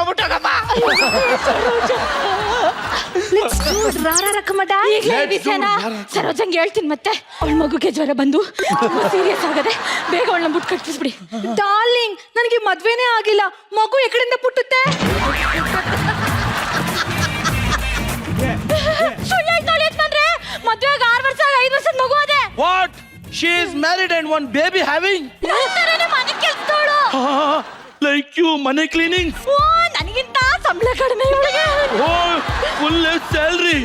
ಹೋಗ್ಬಿಟ್ಟೋಗಮ್ಮ. ಸರೋಜಂಗೆ ಹೇಳ್ತೀನಿ ಮತ್ತೆ ಅವಳ ಮಗುಗೆ ಜ್ವರ ಬಂದು ಸೀರಿಯಸ್ ಆಗದೆ ಬೇಗ ಅವಳನ್ನ ಬುಟ್ ಕಟ್ಟಿಸ್ಬಿಡಿ. ಡಾರ್ಲಿಂಗ್, ನನಗೆ ಮದ್ವೆನೇ ಆಗಿಲ್ಲ, ಮಗು ಎಕಡೆಯಿಂದ ಪುಟ್ಟುತ್ತೆ? ಮದ್ವೆಗ 6 ವರ್ಷ 5 ವರ್ಷದ ಮಗು ಅದೇ. What? She is married and one baby having? ಮನೆ ಕೆಲ್ಸದವಳು. Like you, ಮನೆ cleaning? ನನಗಿಂತ ಸಂಬಳ ಕಡಿಮೆ ಇವಳಿಗೆ. Full salary.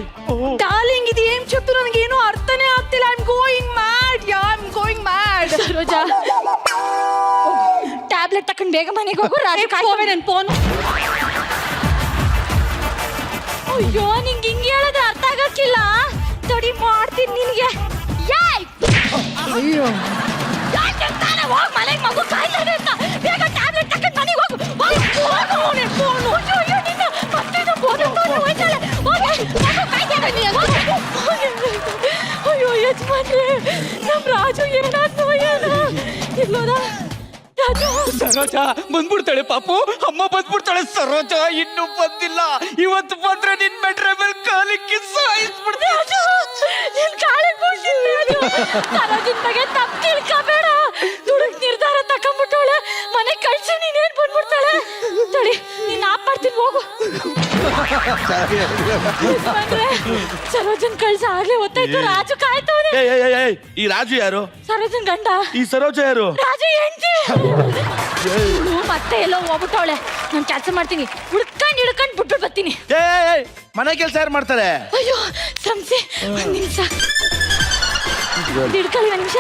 ಡಾರ್ಲಿಂಗ್, ಇದು ಏನ್ ಶಬ್ದ ನನಗೇನು ಅರ್ಥನೇ ಆಗ್ತಿಲ್ಲ. I am going mad. Yeah, I am going mad. Saroja, tablet ತಕೊಂಡು ಬೇಗ ಮನೆಗೆ ಹೋಗು. ರಾಜು ಕಾಯ್ತವೆ ನನ್ನ ಫೋನ್. ಅಯ್ಯೋ, ನಿಂಗೆ ಹಿಂಗೆ ಹೇಳೋದು ಅರ್ಥ ಆಗಕ್ಕಿಲ್ಲ. ತಡಿ ಮಾಡ್ತೀನಿ ನಿನಗೆ. ಅಯ್ಯೋ, ಹೋಗ್ ಮನೆಗೆ, ಮಗು ಕಾಯ್ತದೆ ಅಂತ. ಬೇಗ ಟ್ಯಾಬ್ಲೆಟ್ ತಕೊಂಡು ಮನೆಗೆ ಹೋಗು. ಅಯ್ಯೋ ಯಜಮಾನ್ರೆ, ನಮ್ ರಾಜು ಏನಾದ್ರು ಇರ್ಲೋದ? ಸರೋಜಾ ಬಂದ್ಬಿಡ್ತಾಳೆ ಪಾಪು, ಅಮ್ಮ ಬಂದ್ಬಿಡ್ತಾಳೆ. ಸರೋಜಾ ಇನ್ನೂ ಬಂದಿಲ್ಲ. ಇವತ್ತು ಬಂದ್ರೆ ನಿನ್ ಮೆಟ್ರೆ ಮೇಲೆ ಕಾಲಿಕ್ಕಿ ಸಾಯಿಸ್ಬಿಡ್ತೀನಿ. ಸರೋಜಿನ ಬಗ್ಗೆ ತಪ್ಪು ತಿಳ್ಕೊಬೇಡ. ದುಡುಕ್ ನಿರ್ಧಾರ ತಕೊಂಡ್ಬಿಟ್ಟವಳೆ. ಮನೆ ಕಳ್ಸಿ ನೀನೇನ್ ಬಂದ್ಬಿಡ್ತಾಳೆ. ತಡಿ, ನೀನ್ ಆಪ್ ಮಾಡ್ತೀನಿ, ಹೋಗು. ಸರೋಜನ್ ಕಳ್ಸ ಆಗ್ಲೇ ಹೊತ್ತಾಯ್ತು. ರಾಜು ಕಾಯ್ತವನೆ. ಈ ರಾಜು ಯಾರು? ಸರೋಜನ್ ಗಂಡ. ಈ ಸರೋಜ ಯಾರು? ರಾಜು ಹೆಂಡ್ತಿ. ಮತ್ತೆ ಎಲ್ಲೋ ಹೋಗ್ಬಿಟ್ಟವಳೆ. ನಾನು ಕೆಲಸ ಮಾಡ್ತೀನಿ, ಹಿಡ್ಕೊಂಡು ಬಿಟ್ಟು ಬರ್ತೀನಿ. ಮನೆ ಕೆಲಸ ಯಾರು ಮಾಡ್ತಾರೆ? ಅಯ್ಯೋ ಸಂಸೆ, ಒಂದ್ ನಿಮಿಷ ಹಿಡ್ಕೊಳ್ಳಿ. ಒಂದ್ ನಿಮಿಷ.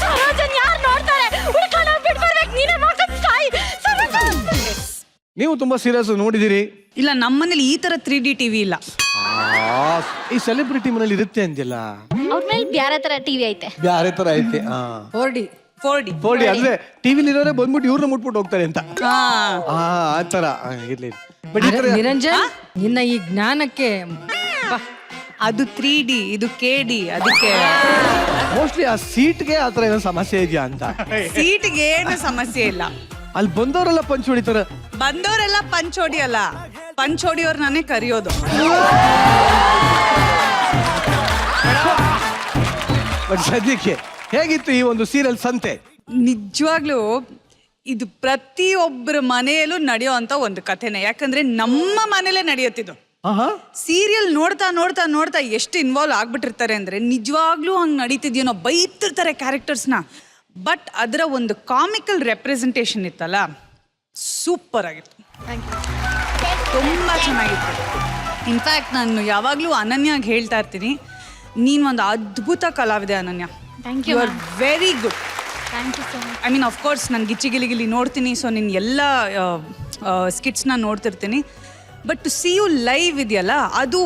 ಸರೋಜನ್ ಯಾರು ನೋಡ್ತಾರೆ? ಹುಡ್ಕೊಂಡು ಬಿಟ್ಟು ಬರ್ಬೇಕು. ನೀನೇ ಮಾಡ್ಕೊಂಡು ಸಾಯಿ. ನೀವು ತುಂಬಾ ಸೀರಿಯಸ್ ನೋಡಿದಿರಿ? ಇಲ್ಲ, ನಮ್ಮನೇಲಿ ಈ ತರ 3D ಟಿವಿ ಇಲ್ಲ. ಈ ಸೆಲೆಬ್ರಿಟಿ ಮನೇಲಿ ಇರುತ್ತೆ ಅಂದಿಲ್ಲ. ಅವ್ರ ಮೇಲೆ ಬ್ಯಾರೆ ತರ ಟಿವಿ ಐತೆ. ಬ್ಯಾರೆ ತರ ಐತೆ. 4D ಅಂದ್ರೆ ಟಿವಿಲಿ ಇರೋರೆ ಬಂದ್ಬಿಟ್ಟು ಇವ್ರನ್ನ ಮುಟ್ಬಿಟ್ಟು ಹೋಗ್ತಾರೆ ಅಂತ. ಆ ತರ ಇರ್ಲಿ. ನಿರಂಜನ್, ನಿನ್ನ ಈ ಜ್ಞಾನಕ್ಕೆ ಅದು 3D, ಇದು KD. ಅದಕ್ಕೆ ಮೋಸ್ಟ್ಲಿ ಆ ಸೀಟ್ಗೆ ಆತರ ಏನೋ ಸಮಸ್ಯೆ ಇದೆಯಾ ಅಂತ. ಸೀಟ್ಗೆ ಏನು ಸಮಸ್ಯೆ ಇಲ್ಲ. ಅಲ್ಲಿ ಬಂದವರೆಲ್ಲ ಪಂಚ್ ಹೊಡಿತಾರ. ಬಂದವರೆಲ್ಲ ಪಂಚ್ ಹೊಡಿಯಲ್ಲ, ಪಂಚ್ ಹೊಡಿಯೋರ್ ನಾನೇ ಕರೆಯೋದು. ಬಟ್ ಸದ್ಯಕ್ಕೆ ಹೇಗಿತ್ತು ಈ ಒಂದು ಸೀರಿಯಲ್ ಸಂತೆ? ನಿಜವಾಗ್ಲೂ ಇದು ಪ್ರತಿಯೊಬ್ಬರ ಮನೆಯಲ್ಲೂ ನಡೆಯೋ ಅಂತ ಒಂದು ಕಥೆನೆ. ಯಾಕಂದ್ರೆ ನಮ್ಮ ಮನೇಲೆ ನಡೆಯುತ್ತಿದ್ದು. ಸೀರಿಯಲ್ ನೋಡ್ತಾ ನೋಡ್ತಾ ನೋಡ್ತಾ ಎಷ್ಟು ಇನ್ವಾಲ್ವ್ ಆಗ್ಬಿಟ್ಟಿರ್ತಾರೆ ಅಂದ್ರೆ ನಿಜವಾಗ್ಲೂ ಹಂಗ್ ನಡೀತಿದ್ಯೋ. ಬೈತಿರ್ತಾರೆ ಕ್ಯಾರೆಕ್ಟರ್ಸ್ನ, ಬಟ್ ಅದರ ಒಂದು ಕಾಮಿಕಲ್ ರೆಪ್ರೆಸೆಂಟೇಷನ್ ಇತ್ತಲ್ಲ, ಸೂಪರ್ ಆಗಿತ್ತು. ತುಂಬ ಚೆನ್ನಾಗಿತ್ತು. ಇನ್ಫ್ಯಾಕ್ಟ್ ನಾನು ಯಾವಾಗಲೂ ಅನನ್ಯಾಗೆ ಹೇಳ್ತಾ ಇರ್ತೀನಿ, ನೀನು ಒಂದು ಅದ್ಭುತ ಕಲಾವಿದೆ Ananya. Thank you. You are very good. Thank you so much. I mean, of course ನಾನು ಗಿಲಿ ನೋಡ್ತೀನಿ, ಸೊ ನಿನ್ನ ಎಲ್ಲ ಸ್ಕಿಟ್ಸ್ನ ನೋಡ್ತಿರ್ತೀನಿ. But to see you live ಇದೆಯಲ್ಲ, ಅದು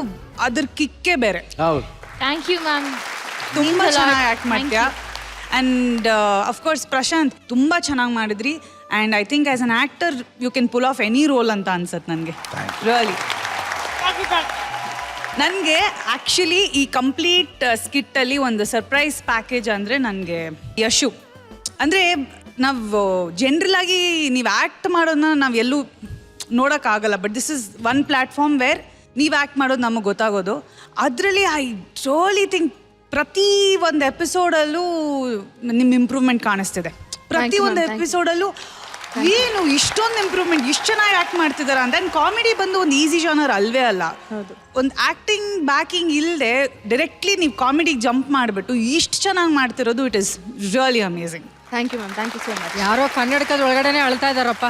ಅದ್ರ ಕಿಕ್ಕೇ ಬೇರೆ. Thank you ma'am. ತುಂಬ ಚೆನ್ನಾಗಿ ಆ್ಯಕ್ಟ್ ಮಾಡ್ತೀಯಾ. ಆ್ಯಂಡ್ ಅಫ್ಕೋರ್ಸ್ ಪ್ರಶಾಂತ್ ತುಂಬ ಚೆನ್ನಾಗಿ ಮಾಡಿದ್ರಿ. And I think as an actor you can pull off any role ಅಂತ ಅನ್ಸತ್ತೆ ನನಗೆ. ರಿಯಲಿ ನನಗೆ ಆ್ಯಕ್ಚುಲಿ ಈ ಕಂಪ್ಲೀಟ್ ಸ್ಕಿಟ್ಟಲ್ಲಿ ಒಂದು ಸರ್ಪ್ರೈಸ್ ಪ್ಯಾಕೇಜ್ ಅಂದರೆ ನನಗೆ ಯಶು. ಅಂದರೆ ನಾವು ಜನರಲ್ ಆಗಿ ನೀವು ಆ್ಯಕ್ಟ್ ಮಾಡೋದನ್ನ ನಾವು ಎಲ್ಲೂ ನೋಡೋಕ್ಕಾಗಲ್ಲ. But this is one platform where ನೀವು ಆ್ಯಕ್ಟ್ ಮಾಡೋದು ನಮಗೆ ಗೊತ್ತಾಗೋದು. ಅದರಲ್ಲಿ ಐ ರಿಯಲಿ ಥಿಂಕ್ ಪ್ರತಿ ಒಂದು ಎಪಿಸೋಡಲ್ಲೂ ನಿಮ್ಮ ಇಂಪ್ರೂವ್ಮೆಂಟ್ ಕಾಣಿಸ್ತಿದೆ. ಪ್ರತಿ ಒಂದು ಎಪಿಸೋಡಲ್ಲೂ ಏನು ಇಷ್ಟೊಂದು ಇಂಪ್ರೂವ್ಮೆಂಟ್, ಇಷ್ಟು ಚೆನ್ನಾಗಿ ಆ್ಯಕ್ಟ್ ಮಾಡ್ತಿದ್ದಾರೆ ಅಂತ. ಆ್ಯಂಡ್ ಕಾಮಿಡಿ ಬಂದು ಒಂದು ಈಸಿ ಜಾನರ್ ಅಲ್ವೇ ಅಲ್ಲ. ಒಂದು ಆ್ಯಕ್ಟಿಂಗ್ ಬ್ಯಾಕಿಂಗ್ ಇಲ್ಲದೆ ಡೈರೆಕ್ಟ್ಲಿ ನೀವು ಕಾಮಿಡಿಗೆ ಜಂಪ್ ಮಾಡಿಬಿಟ್ಟು ಇಷ್ಟು ಚೆನ್ನಾಗಿ ಮಾಡ್ತಿರೋದು, it is really amazing. Thank you ma'am. Thank you so much. ಯಾರೋ ಕನ್ನಡಕದ ಒಳಗಡೆನೆ ಅಳ್ತಾ ಇದಾರಪ್ಪ.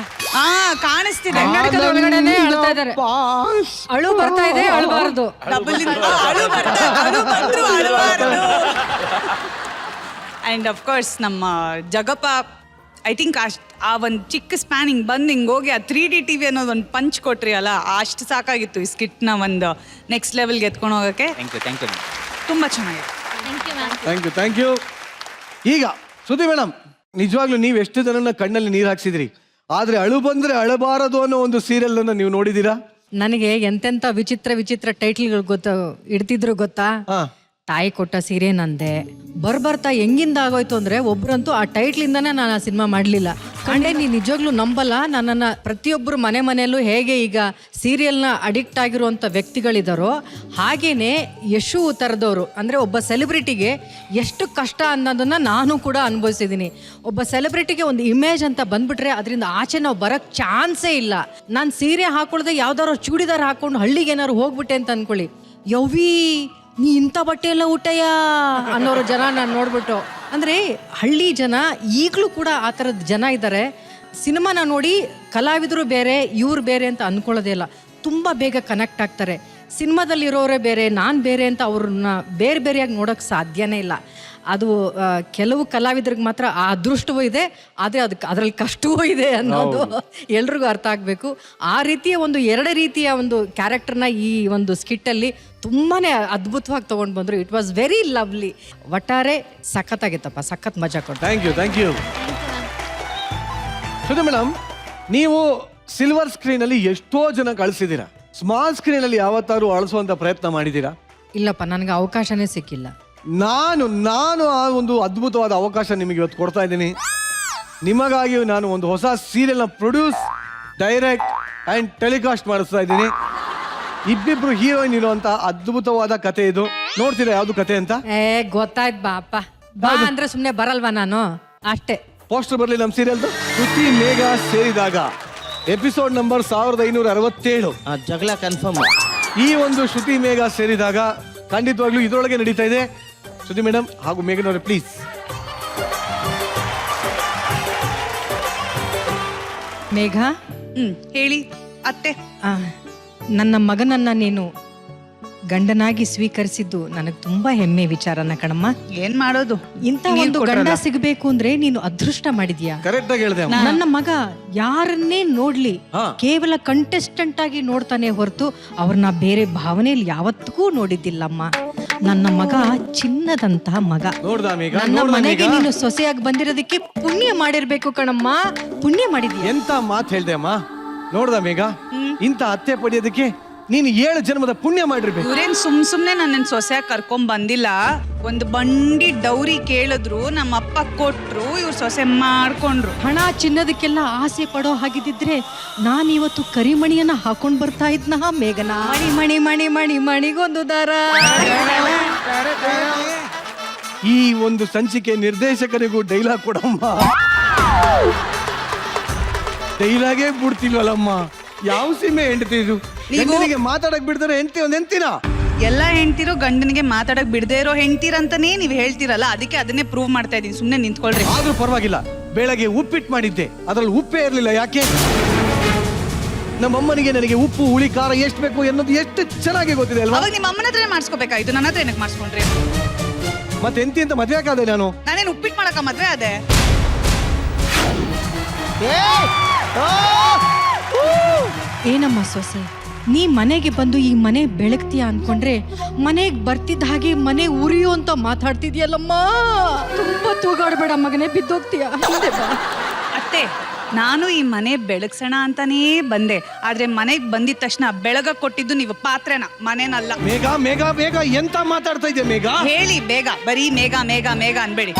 ಕಾಣಿಸ್ತಿದೆ. ಕನ್ನಡಕದ ಒಳಗಡೆನೆ ಅಳ್ತಾ ಇದಾರೆ. ಅಳು ಬರ್ತಾ ಇದೆ, ಅಳಬಾರದು. ಆ್ಯಂಡ್ ಅಫ್ಕೋರ್ಸ್ ನಮ್ಮ ಜಗಪ್ಪ, ಐ ಥಿಂಕ್ ಆ ಒಂದು ಚಿಕ್ಕ ಸ್ಪ್ಯಾನಿಂಗ್ ಬಂದು ಹಿಂಗೆ ಹೋಗಿ ಆ 3D ಟಿವಿ ಅನ್ನೋದು ಒಂದು ಪಂಚ್ ಕೊಟ್ರಿ ಅಲ್ಲ, ಅಷ್ಟು ಸಾಕಾಗಿತ್ತು ಈ ಸ್ಕಿಟ್ನ ಒಂದು ನೆಕ್ಸ್ಟ್ ಲೆವೆಲ್ಗೆ ಎತ್ಕೊಂಡು ಹೋಗೋಕ್ಕೆ. ತುಂಬ ಚೆನ್ನಾಗಿತ್ತು. Thank you. ಈಗ ಸುದ್ದಿ ಮೇಡಮ್, ನಿಜವಾಗ್ಲೂ ನೀವು ಎಷ್ಟು ಜನನ ಕಣ್ಣಲ್ಲಿ ನೀರು ಹಾಕ್ಸಿದ್ರಿ, ಆದ್ರೆ ಅಳು ಬಂದ್ರೆ ಅಳಬಾರದು ಅನ್ನೋ ಒಂದು ಸೀರಿಯಲ್ ಅನ್ನ ನೀವು ನೋಡಿದೀರಾ? ನನಗೆ ಎಂತೆಂತ ವಿಚಿತ್ರ ವಿಚಿತ್ರ ಟೈಟ್ಲ್ಗಳು ಇಡ್ತಿದ್ರು ಗೊತ್ತಾ? ತಾಯಿ ಕೊಟ್ಟ ಸೀರೆ ನಂದೆ ಬರ್ತಾ ಹೆಂಗಿಂದ ಆಗೋಯ್ತು ಅಂದ್ರೆ ಒಬ್ರಂತೂ ಆ ಟೈಟ್ಲಿಂದಾನೇ ನಾನು ಆ ಸಿನಿಮಾ ಮಾಡಲಿಲ್ಲ. ಕಂಡೆ ನೀನು ನಿಜವಾಗ್ಲೂ ನಂಬಲ್ಲ, ನನ್ನನ್ನು ಪ್ರತಿಯೊಬ್ಬರು ಮನೆಯಲ್ಲೂ ಹೇಗೆ ಈಗ ಸೀರಿಯಲ್ನ ಅಡಿಕ್ಟ್ ಆಗಿರುವಂಥ ವ್ಯಕ್ತಿಗಳಿದ್ದಾರೋ ಹಾಗೇನೆ ಯಶು ಥರದವರು ಅಂದರೆ ಒಬ್ಬ ಸೆಲೆಬ್ರಿಟಿಗೆ ಎಷ್ಟು ಕಷ್ಟ ಅನ್ನೋದನ್ನು ನಾನು ಕೂಡ ಅನುಭವಿಸಿದ್ದೀನಿ. ಒಬ್ಬ ಸೆಲೆಬ್ರಿಟಿಗೆ ಒಂದು ಇಮೇಜ್ ಅಂತ ಬಂದ್ಬಿಟ್ರೆ ಅದರಿಂದ ಆಚೆ ನಾವು ಬರೋಕ್ಕೆ ಚಾನ್ಸೇ ಇಲ್ಲ. ನಾನು ಸೀರೆ ಹಾಕೊಳ್ದೆ ಯಾವ್ದಾದ್ರು ಚೂಡಿದಾರ್ ಹಾಕೊಂಡು ಹಳ್ಳಿಗೆ ಏನಾದ್ರು ಹೋಗ್ಬಿಟ್ಟೆ ಅಂತ ಅನ್ಕೊಳ್ಳಿ, ಯವ್ವಿ ನೀ ಇಂಥ ಬಟ್ಟೆ ಎಲ್ಲ ಊಟಯ್ಯ ಅನ್ನೋರು ಜನ ನಾನು ನೋಡ್ಬಿಟ್ಟು. ಅಂದರೆ ಹಳ್ಳಿ ಜನ ಈಗಲೂ ಕೂಡ ಆ ಥರದ ಜನ ಇದ್ದಾರೆ. ಸಿನಿಮಾನ ನೋಡಿ ಕಲಾವಿದರು ಬೇರೆ ಇವ್ರು ಬೇರೆ ಅಂತ ಅಂದ್ಕೊಳ್ಳೋದೇ ಇಲ್ಲ, ತುಂಬ ಬೇಗ ಕನೆಕ್ಟ್ ಆಗ್ತಾರೆ. ಸಿನಿಮಾದಲ್ಲಿರೋರೇ ಬೇರೆ ನಾನು ಬೇರೆ ಅಂತ ಅವ್ರನ್ನ ಬೇರೆ ಬೇರೆಯಾಗಿ ನೋಡೋಕ್ಕೆ ಸಾಧ್ಯನೇ ಇಲ್ಲ. ಅದು ಕೆಲವು ಕಲಾವಿದ್ರಿಗೆ ಮಾತ್ರ ಆ ಅದೃಷ್ಟವೂ ಇದೆ, ಆದರೆ ಅದರಲ್ಲಿ ಕಷ್ಟವೂ ಇದೆ ಅನ್ನೋದು ಎಲ್ರಿಗೂ ಅರ್ಥ ಆಗಬೇಕು. ಆ ರೀತಿಯ ಒಂದು 2 ರೀತಿಯ ಒಂದು ಕ್ಯಾರೆಕ್ಟರ್ನ ಈ ಒಂದು ಸ್ಕಿಟ್ಟಲ್ಲಿ ತುಂಬಾ ಅದ್ಭುತವಾಗಿ ತೊಗೊಂಡು ಬಂದರು. It was very lovely. ಒಟ್ಟಾರೆ ಸಖತ್ತಾಗಿತ್ತಪ್ಪ, ಸಖತ್ ಮಜಾ ಕೊಟ್ಟು. Thank you. ಸುಧಾ ಮೇಡಮ್, ನೀವು ಸಿಲ್ವರ್ ಸ್ಕ್ರೀನಲ್ಲಿ ಎಷ್ಟೋ ಜನ ಕಳಿಸಿದ್ದೀರಾ, ಸ್ಮಾಲ್ ಸ್ಕ್ರೀನಲ್ಲಿ ಯಾವತ್ತಾರು ಅಳಿಸುವಂತ ಪ್ರಯತ್ನ ಮಾಡಿದ್ದೀರಾ? ಇಲ್ಲಪ್ಪ, ನನಗೆ ಅವಕಾಶನೇ ಸಿಕ್ಕಿಲ್ಲ. ನಾನು ಆ ಒಂದು ಅದ್ಭುತವಾದ ಅವಕಾಶ ನಿಮಗೆ ಇವತ್ತು ಕೊಡ್ತಾ ಇದ್ದೀನಿ. ನಿಮಗಾಗಿ ನಾನು ಒಂದು ಹೊಸ ಸೀರಿಯಲ್ನ ಪ್ರೊಡ್ಯೂಸ್, ಡೈರೆಕ್ಟ್ ಆ್ಯಂಡ್ ಟೆಲಿಕಾಸ್ಟ್ ಮಾಡಿಸ್ತಾ ಇದ್ದೀನಿ. ಇಬ್ಬಿಬ್ರು ಹೀರೋಯಿನ್ ಇರುವಂತ ಅದ್ಭುತವಾದ ಕತೆ ಇದು. ನೋಡ್ತೀರಾ ಯಾವ್ದು ಕತೆ ಅಂತ? ಗೊತ್ತಾಯ್ತು ಬಾ ಅಪ್ಪ, ಬಾ ಅಂದ್ರೆ ಸುಮ್ಮನೆ ಬರಲ್ವಾ ನಾನು, ಅಷ್ಟೇ. ಪೋಸ್ಟರ್ ಬರಲಿ ನಮ್ಮ ಸೀರಿಯಲ್ದು. ಶ್ರುತಿ ಮೇಘ ಸೇರಿದಾಗ ಎಪಿಸೋಡ್ ನಂಬರ್ 1567. ಜಗಳ ಕನ್ಫರ್ಮ್. ಈ ಒಂದು ಶ್ರುತಿ ಮೇಘ ಸೇರಿದಾಗ ಖಂಡಿತವಾಗ್ಲೂ ಇದರೊಳಗೆ ನಡೀತಾ ಇದೆ. ಶ್ರುತಿ ಮೇಡಮ್ ಹಾಗೂ ಮೇಘನವರೇ ಪ್ಲೀಸ್. ಮೇಘ, ಹೇಳಿ ಅತ್ತೆ. ನನ್ನ ಮಗನನ್ನ ನೀನು ಗಂಡನಾಗಿ ಸ್ವೀಕರಿಸಿದ್ದು ನನಗೆ ತುಂಬಾ ಹೆಮ್ಮೆ ವಿಚಾರನ ಕಣಮ್ಮ. ಏನ್ ಮಾಡೋದು, ಇಂಥ ಒಂದು ಗಂಡ ಸಿಗಬೇಕು ಅಂದ್ರೆ ನೀನು ಅದೃಷ್ಟ ಮಾಡಿದ್ಯಾ. ಕರೆಕ್ಟ್ ಆಗಿ ಹೇಳಿದೆ. ನನ್ನ ಮಗ ಯಾರನ್ನೇ ನೋಡ್ಲಿ ಕೇವಲ ಕಂಟೆಸ್ಟೆಂಟ್ ಆಗಿ ನೋಡ್ತಾನೆ ಹೊರತು ಅವ್ರನ್ನ ಬೇರೆ ಭಾವನೆಯಲ್ಲಿ ಯಾವತ್ತಿಗೂ ನೋಡಿದ್ದಿಲ್ಲಮ್ಮ. ನನ್ನ ಮಗ ಚಿನ್ನದಂತಹ ಮಗ. ನನ್ನ ಮನೆಗೆ ನೀನು ಸೊಸೆಯಾಗಿ ಬಂದಿರೋದಕ್ಕೆ ಪುಣ್ಯ ಮಾಡಿರ್ಬೇಕು ಕಣಮ್ಮ, ಪುಣ್ಯ ಮಾಡಿದ್ಯಾ. ಎಂತ ಮಾತು ಹೇಳ್ದೆ ಅಮ್ಮ. ನೋಡ್ದ ಮೇಘ, ಇಂಥ ಅತ್ತೆ ಪಡೆಯೋದಕ್ಕೆ ನೀನು 7 ಜನ್ಮದ ಪುಣ್ಯ ಮಾಡಿರ್ಬೇಕು. ಇವ್ರೇನ್ ಸುಮ್ನೆ ನನ್ನ ಸೊಸೆಯಾಗಿ ಕರ್ಕೊಂಡ್ ಬಂದಿಲ್ಲ. ಒಂದು ಬಂಡಿ ಡೌರಿ ಕೇಳಿದ್ರು, ನಮ್ಮ ಅಪ್ಪ ಕೊಟ್ರು, ಇವ್ರು ಸೊಸೆ ಮಾಡ್ಕೊಂಡ್ರು. ಹಣ ಚಿನ್ನದಕ್ಕೆಲ್ಲ ಆಸೆ ಪಡೋ ಹಾಗಿದ್ದಿದ್ರೆ ನಾನಿವತ್ತು ಕರಿಮಣಿಯನ್ನ ಹಾಕೊಂಡ್ ಬರ್ತಾ ಇದ್ನ ಮೇಘನ. ಮಣಿ ಮಣಿ ಮಣಿ ಮಣಿ ಮಣಿಗೊಂದು ದಾರ. ಈ ಒಂದು ಸಂಚಿಕೆ ನಿರ್ದೇಶಕರಿಗೂ ಡೈಲಾಗ್ ಕೊಡಮ್ಮ. ಡೈಲಾಗೇ ಬಿಡ್ತಿಲ್ವಲ್ಲಮ್ಮ. ಯಾವ ಸೀಮೆ ಹೆಂಡತಿ ಇದು? ಗಂಡನಿಗೆ ಮಾತಾಡಕ್ ಬಿಡ್ತಾರೆ ಹೆಂಡತಿ ಒಂದ್ ಹೆಂಡ್ತಿನ? ಎಲ್ಲ ಹೆಂಡ್ತಿರೋ ಗಂಡನಿಗೆ ಮಾತಾಡಕ್ ಬಿಡದೇ ಇರೋ ಹೆಂಡ್ತಿರಂತಾನೇ ನೀವ್ ಹೇಳ್ತಿರಲ್ಲ, ಅದಕ್ಕೆ ಅದನ್ನೇ ಪ್ರೂವ್ ಮಾಡ್ತಾ ಇದೀನಿ. ಸುಮ್ನೆ ನಿಂತ್ಕೊಳ್ರಿ. ಆದ್ರೂ ಪರವಾಗಿಲ್ಲ, ಬೆಳಗ್ಗೆ ಉಪ್ಪಿಟ್ಟು ಮಾಡಿದ್ದೆ, ಅದ್ರಲ್ಲಿ ಉಪ್ಪೇ ಇರ್ಲಿಲ್ಲ. ಯಾಕೆ? ನಮ್ಮಮ್ಮನಿಗೆ ನನಗೆ ಉಪ್ಪು ಹುಳಿ ಖಾರ ಎಷ್ಟು ಬೇಕು ಅನ್ನೋದು ಎಷ್ಟು ಚೆನ್ನಾಗಿ ಗೊತ್ತಿದೆ ಅಲ್ವಾ? ಅವಾಗ ನಿಮ್ಮ ಅಮ್ಮನ ಹತ್ರನೇ ಮಾಡಿಸ್ಕೋಬೇಕಾಯ್ತು, ನನ್ನ ಹತ್ರ ಏನಕ್ಕೆ ಮಾಡಿಸ್ಕೊಂಡ್ರಿ? ಮತ್ತೆ ಎಂತಿ ಅಂತ ಮದ್ವೆ ಆಕಾದೆ ನಾನು? ನಾನೇನು ಉಪ್ಪಿಟ್ಟು ಮಾಡಕ ಮದ್ವೆ ಅದೇ? ಏನಮ್ಮ ಸೊಸೆ, ನೀ ಮನೆಗೆ ಬಂದು ಈ ಮನೆ ಬೆಳಗ್ತೀಯ ಅನ್ಕೊಂಡ್ರೆ ಮನೆಗೆ ಬರ್ತಿದ್ದ ಹಾಗೆ ಮನೆ ಉರಿಯೋ ಅಂತ ಮಾತಾಡ್ತಿದ್ಯಲ್ಲಮ್ಮ. ತುಂಬಾ ತೂಗಾಡ್ಬೇಡ ಮಗನೇ, ಬಿದ್ದೋಗ್ತೀಯ. ಅತ್ತೆ, ನಾನು ಈ ಮನೆ ಬೆಳಗ್ಸೋಣ ಅಂತಾನೇ ಬಂದೆ. ಆದ್ರೆ ಮನೆಗೆ ಬಂದಿದ ತಕ್ಷಣ ಬೆಳಗ ಕೊಟ್ಟಿದ್ದು ನೀವು ಪಾತ್ರೆನ, ಮನೆನಲ್ಲ. ಮೇಘ ಮೇಘ ಮೇಘ ಎಂತ ಮಾತಾಡ್ತಾ ಇದ್ದೆ ಮೇಘ? ಹೇಳಿ ಬೇಗ, ಬರೀ ಮೇಘ ಮೇಘ ಮೇಘ ಅನ್ಬೇಡಿ.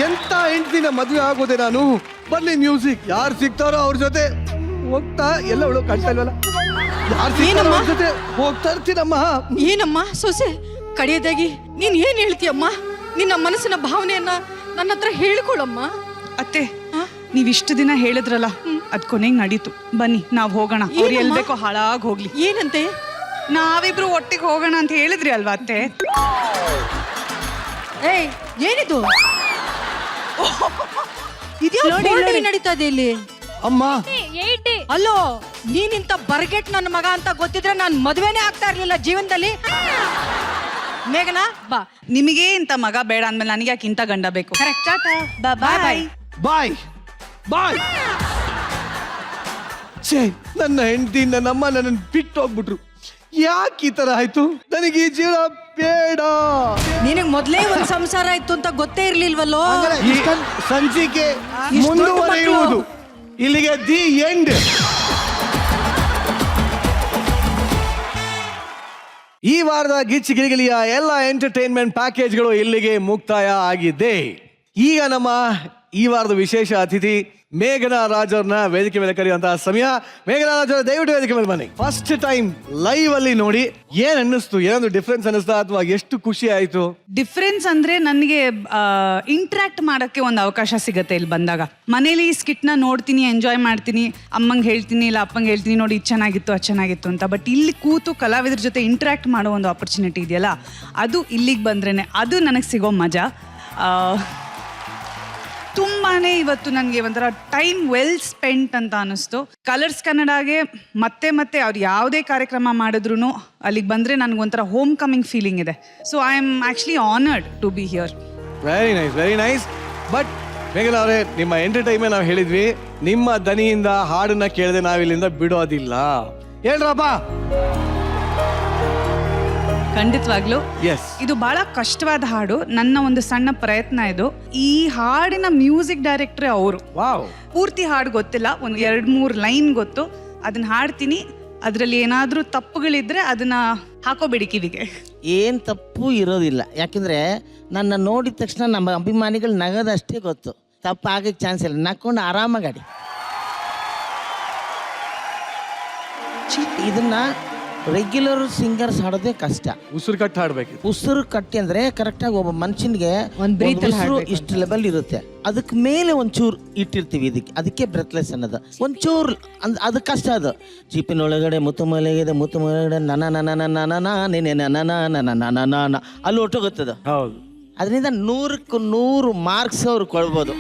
ಎಂತ ಹೆಂಡ್ತಿನ ಮದ್ವೆ ಆಗೋದೆ ನಾನು. ಬರ್ಲಿ ಮ್ಯೂಸಿಕ್. ಯಾರು ಸಿಗ್ತಾರೋ ಅವ್ರ ಜೊತೆ ಹೋಗ್ತಾ ಎಲ್ಲ ಅವಳು ಕಾಣ್ತಾ ಇಲ್ವಲ್ಲ, ಯಾರು ಸಿಗ್ತಾರೋ ಅವ್ರ ಜೊತೆ ಹೋಗ್ತಾ ಇರ್ತೀನಮ್ಮ. ಏನಮ್ಮ ಸೊಸೆ, ಕಡೆಯದಾಗಿ ನೀನ್ ಏನ್ ಹೇಳ್ತೀಯಮ್ಮ? ನಿನ್ನ ಮನಸ್ಸಿನ ಭಾವನೆಯನ್ನ ನನ್ನ ಹತ್ರ ಹೇಳ್ಕೊಳಮ್ಮ. ಅತ್ತೆ, ನೀವ್ ಇಷ್ಟು ದಿನ ಹೇಳಿದ್ರಲ್ಲ, ಅದ್ ಕೊನೆಗೆ ನಡೀತು. ಬನ್ನಿ ನಾವ್ ಹೋಗೋಣ. ಅವ್ರು ಎಲ್ ಬೇಕೋ ಹಾಳಾಗ್ ಹೋಗ್ಲಿ. ಏನಂತೆ? ನಾವಿಬ್ರು ಒಟ್ಟಿಗೆ ಹೋಗೋಣ ಅಂತ ಹೇಳಿದ್ರಿ ಅಲ್ವಾ ಅತ್ತೆ? ಏಯ್, ಏನಿದು? ನಡೀತಾ ಇದೆ ಇಲ್ಲಿ ಅಮ್ಮ. ಅಲ್ಲೋ, ನೀನಿಂತ ಬರ್ಗೆಟ್ ನನ್ನ ಮಗ ಅಂತ ಗೊತ್ತಿದ್ರೆ ನಾನು ಮದ್ವೆನೇ ಆಗ್ತಾ ಇರ್ಲಿಲ್ಲ ಜೀವನದಲ್ಲಿ. ಮೇಘನಾ ಬಾ. ನಿಮಗೆ ಇಂತ ಮಗ ಬೇಡ ಅಂದ್ಮೇಲೆ ನನಗೆ ಯಾಕೆ ಇಂತ ಗಂಡ ಬೇಕು? ಕರೆಕ್ಟ್. ಬಾಯ್ ಬಾಯ್ ಬಾಯ್ ಬಾಯ್. ಛೇ, ನನ್ನ ಹೆಂಡತಿ ನನ್ನಮ್ಮ ನನ್ನನ್ನು ಬಿಟ್ಟು ಹೋಗ್ಬಿಟ್ರು. ಯಾಕೆ ಈ ತರ ಆಯ್ತು? ನನಗೆ ಈ ಜೀವನ ಬೇಡ. ನಿನಗ್ ಮೊದ್ಲೇ ಒಂದ್ ಸಂಸಾರ ಇತ್ತು ಅಂತ ಗೊತ್ತೇ ಇರ್ಲಿಲ್ವಲ್ಲೋ. ಈ ಸಂಚಿಕೆ ಮುಂದುವರೆಯುವುದು ಇಲ್ಲಿಗೆ ದಿ ಎಂಡ್. ಈ ವಾರದ ಗಿಚ್ಚಿ ಗಿಲಿಗಿಲಿಯ ಎಲ್ಲ ಎಂಟರ್ಟೈನ್ಮೆಂಟ್ ಪ್ಯಾಕೇಜ್ಗಳು ಇಲ್ಲಿಗೆ ಮುಕ್ತಾಯ ಆಗಿದೆ. ಈಗ ನಮ್ಮ ಈ ವಾರದ ವಿಶೇಷ ಅತಿಥಿ ಮೇಘನಾ ರಾಜ್ ಅವ್ರನ್ನ ವೇದಿಕೆ ಮೇಲೆ ಕರೆಯುವಂತಹ ಸಮಯ. ಮೇಘನಾ ರಾಜ್ ಅವರ ದಯವಿಟ್ಟು ವೇದಿಕೆ ಮೇಲೆ ಬನ್ನಿ. ಫಸ್ಟ್ ಟೈಮ್ ಲೈವ್ ಅಲ್ಲಿ ನೋಡಿ ಏನ್ ಅನ್ನಿಸ್ತು? ಏನಾದ್ರು ಡಿಫ್ರೆನ್ಸ್ ಅನ್ನಿಸ್ತಾ ಅಥವಾ ಎಷ್ಟು ಖುಷಿ ಆಯ್ತು? ಡಿಫ್ರೆನ್ಸ್ ಅಂದ್ರೆ ನನಗೆ ಇಂಟ್ರಾಕ್ಟ್ ಮಾಡೋಕ್ಕೆ ಒಂದು ಅವಕಾಶ ಸಿಗುತ್ತೆ ಇಲ್ಲಿ ಬಂದಾಗ. ಮನೇಲಿ ಸ್ಕಿಟ್ನ ನೋಡ್ತೀನಿ, ಎಂಜಾಯ್ ಮಾಡ್ತೀನಿ, ಅಮ್ಮಂಗೆ ಹೇಳ್ತೀನಿ ಇಲ್ಲ ಅಪ್ಪಂಗೆ ಹೇಳ್ತೀನಿ ನೋಡಿ ಇದು ಚೆನ್ನಾಗಿತ್ತು ಅದು ಚೆನ್ನಾಗಿತ್ತು ಅಂತ. ಬಟ್ ಇಲ್ಲಿ ಕೂತು ಕಲಾವಿದ್ರ ಜೊತೆ ಇಂಟ್ರಾಕ್ಟ್ ಮಾಡೋ ಒಂದು ಆಪರ್ಚುನಿಟಿ ಇದೆಯಲ್ಲ, ಅದು ಇಲ್ಲಿಗೆ ಬಂದ್ರೇನೆ ಅದು ನನಗೆ ಸಿಗೋ ಮಜಾ. ತುಂಬಾನೇ ಇವತ್ತು ನನಗೆ ಒಂಥರ ಟೈಮ್ ವೆಲ್ ಸ್ಪೆಂಟ್ ಅಂತ ಅನಿಸ್ತು. ಕಲರ್ಸ್ ಕನ್ನಡಗೆ ಮತ್ತೆ ಮತ್ತೆ ಅವ್ರು ಯಾವುದೇ ಕಾರ್ಯಕ್ರಮ ಮಾಡಿದ್ರು ಅಲ್ಲಿಗೆ ಬಂದರೆ ನನಗೊಂಥರ ಹೋಮ್ ಕಮಿಂಗ್ ಫೀಲಿಂಗ್ ಇದೆ. So I am actually honoured to be here. Very nice, very nice. But ಮೇಘನಾ ಅವರೇ, ನಿಮ್ಮ ಎಂಟರ್ಟೈನ್ಮೆಂಟ್ ನಾವು ಹೇಳಿದ್ವಿ, ನಿಮ್ಮ ದನಿಯಿಂದ ಹಾಡನ್ನ ಕೇಳದೆ ನಾವಿಲ್ಲಿಂದ ಬಿಡೋದಿಲ್ಲ. ಹೇಳ್ರಪ್ಪ. ಖಂಡಿತವಾಗ್ಲೂ ಎಸ್, ಇದು ಬಹಳ ಕಷ್ಟವಾದ ಹಾಡು. ನನ್ನ ಒಂದು ಸಣ್ಣ ಪ್ರಯತ್ನ ಇದು. ಈ ಹಾಡಿನ ಮ್ಯೂಸಿಕ್ ಡೈರೆಕ್ಟ್ರೇ ಅವರು. ವಾವ್. ಪೂರ್ತಿ ಹಾಡು ಗೊತ್ತಿಲ್ಲ, ಒಂದು 2-3 ಲೈನ್ ಗೊತ್ತು. ಅದನ್ನ ಹಾಡ್ತೀನಿ. ಅದರಲ್ಲಿ ಏನಾದರೂ ತಪ್ಪುಗಳಿದ್ರೆ ಅದನ್ನ ಹಾಕೋಬೇಡಿ ಕಿವಿಗೆ. ಏನು ತಪ್ಪು ಇರೋದಿಲ್ಲ, ಯಾಕೆಂದರೆ ನನ್ನ ನೋಡಿದ ತಕ್ಷಣ ನಮ್ಮ ಅಭಿಮಾನಿಗಳು ನಗೋದಷ್ಟೇ ಗೊತ್ತು. ತಪ್ಪು ಆಗಕ್ಕೆ ಚಾನ್ಸ್ ಇಲ್ಲ. ನಕ್ಕೊಂಡು ಆರಾಮಾಗಿ ಇದನ್ನ ರೆಗ್ಯುಲರ್ ಸಿಂಗರ್ಸ್ ಹಾಡೋದೇ ಕಷ್ಟ. ಉಸಿರು ಕಟ್ಟು ಹಾಡ್ಬೇಕು. ಉಸಿರು ಕಟ್ಟಿ ಅಂದರೆ ಕರೆಕ್ಟಾಗಿ ಒಬ್ಬ ಮನುಷ್ಯನಿಗೆ ಉಸಿರು ಇಷ್ಟು ಲೆವೆಲ್ ಇರುತ್ತೆ, ಅದಕ್ಕೆ ಮೇಲೆ ಒಂಚೂರು ಇಟ್ಟಿರ್ತೀವಿ. ಅದಕ್ಕೆ ಬ್ರೆತ್ಲೆಸ್ ಅನ್ನೋದು. ಒಂಚೂರು ಅದು ಕಷ್ಟ. ಅದು ಚೀಪಿನೊಳಗಡೆ ಮುತ್ತು ಮಲಗಿದೆ, ಮುತ್ತು ಮಲಗಡೆ ನನ ನನ ನನ ನೆನೆ ನನ ನನ ನನ ಅಲ್ಲಿ ಒಟ್ಟೋಗುತ್ತದು. ಹೌದು. ಅದರಿಂದ 100ಕ್ಕೆ 100 ಮಾರ್ಕ್ಸ್ ಅವ್ರು ಕೊಡ್ಬೋದು.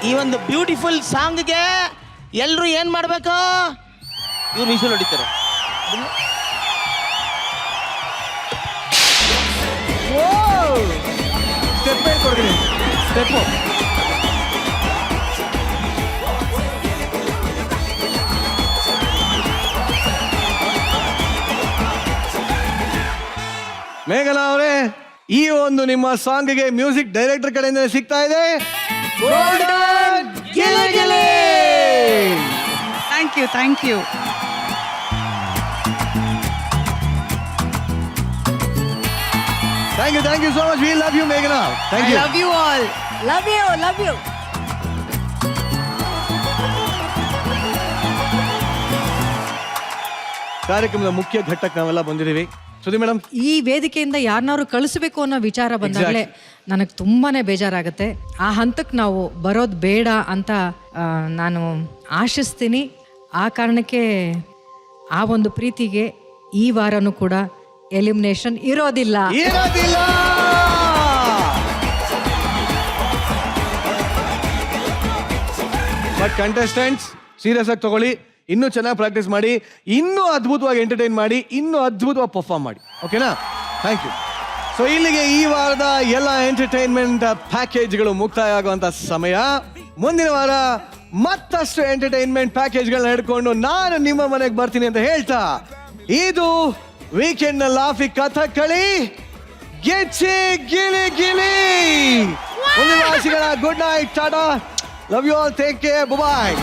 ಈ ಒಂದು ಬ್ಯೂಟಿಫುಲ್ ಸಾಂಗ್ಗೆ ಎಲ್ಲರೂ ಏನು ಮಾಡಬೇಕು? ಇವ್ರು ವಿಷಲ್ ಹೊಡಿತಾರೆ. ಸ್ಟೆಪ್ ಹೇಳ್ಕೊಡ್ತೀನಿ. ಸ್ಟೆಪ್ಪು. ಮೇಘನಾ ಅವರೇ, ಈ ಒಂದು ನಿಮ್ಮ ಸಾಂಗ್ಗೆ ಮ್ಯೂಸಿಕ್ ಡೈರೆಕ್ಟರ್ ಕಡೆಯಿಂದ ಸಿಗ್ತಾ ಇದೆ ಗೋಲ್ಡನ್ ಗಿಲಿಗಿಲಿ. Thank you, thank you. Thank you so much. We love you, Meghna. Thank you. I love you all. Love you, love you. ಕಾರ್ಯಕ್ರಮದ ಮುಖ್ಯ ಘಟ್ಟಕ್ಕೆ ನಾವೆಲ್ಲ ಬಂದಿದ್ದೀವಿ. ಸುಧಿ ಮೇಡಮ್, ಈ ವೇದಿಕೆಯಿಂದ ಯಾರನ್ನಾರು ಕಳಿಸ್ಬೇಕು ಅನ್ನೋ ವಿಚಾರ ಬಂದಾಗಲೇ ನನಗೆ ತುಂಬಾನೇ ಬೇಜಾರಾಗುತ್ತೆ. ಆ ಹಂತಕ್ಕೆ ನಾವು ಬರೋದು ಬೇಡ ಅಂತ ನಾನು ಆಶಿಸ್ತೀನಿ. ಆ ಕಾರಣಕ್ಕೆ ಆ ಒಂದು ಪ್ರೀತಿಗೆ ಈ ವಾರನೂ ಕೂಡ ಎಲಿಮಿನೇಷನ್ ಇರೋದಿಲ್ಲ. ಬಟ್ ಕಂಟೆಸ್ಟೆಂಟ್ಸ್ ಸೀರಿಯಸ್ ಆಗಿ ತಗೊಳ್ಳಿ. ಇನ್ನೂ ಚೆನ್ನಾಗಿ ಪ್ರಾಕ್ಟೀಸ್ ಮಾಡಿ, ಇನ್ನೂ ಅದ್ಭುತವಾಗಿ ಎಂಟರ್ಟೈನ್ ಮಾಡಿ, ಇನ್ನೂ ಅದ್ಭುತವಾಗಿ ಪರ್ಫಾರ್ಮ್ ಮಾಡಿ. ಓಕೆನಾ? Thank you. ಸೊ ಇಲ್ಲಿಗೆ ಈ ವಾರದ ಎಲ್ಲ ಎಂಟರ್ಟೈನ್ಮೆಂಟ್ ಪ್ಯಾಕೇಜ್ಗಳು ಮುಕ್ತಾಯ ಆಗುವಂತ ಸಮಯ. ಮುಂದಿನ ವಾರ ಮತ್ತಷ್ಟು ಎಂಟರ್ಟೈನ್ಮೆಂಟ್ ಪ್ಯಾಕೇಜ್ಗಳನ್ನ ಹಿಡ್ಕೊಂಡು ನಾನು ನಿಮ್ಮ ಮನೆಗೆ ಬರ್ತೀನಿ ಅಂತ ಹೇಳ್ತಾ, ಇದು ವೀಕೆಂಡ್ ನ ಲಾಫಿ ಕಥಕಳಿ ಗಿಚ್ಚಿ ಗಿಲಿಗಿಲಿ. ಮುಂದಿನ ವಾಸಿಗಳ ಗುಡ್ ನೈಟ್, ಟಾಟಾ, love you all, take care, bye.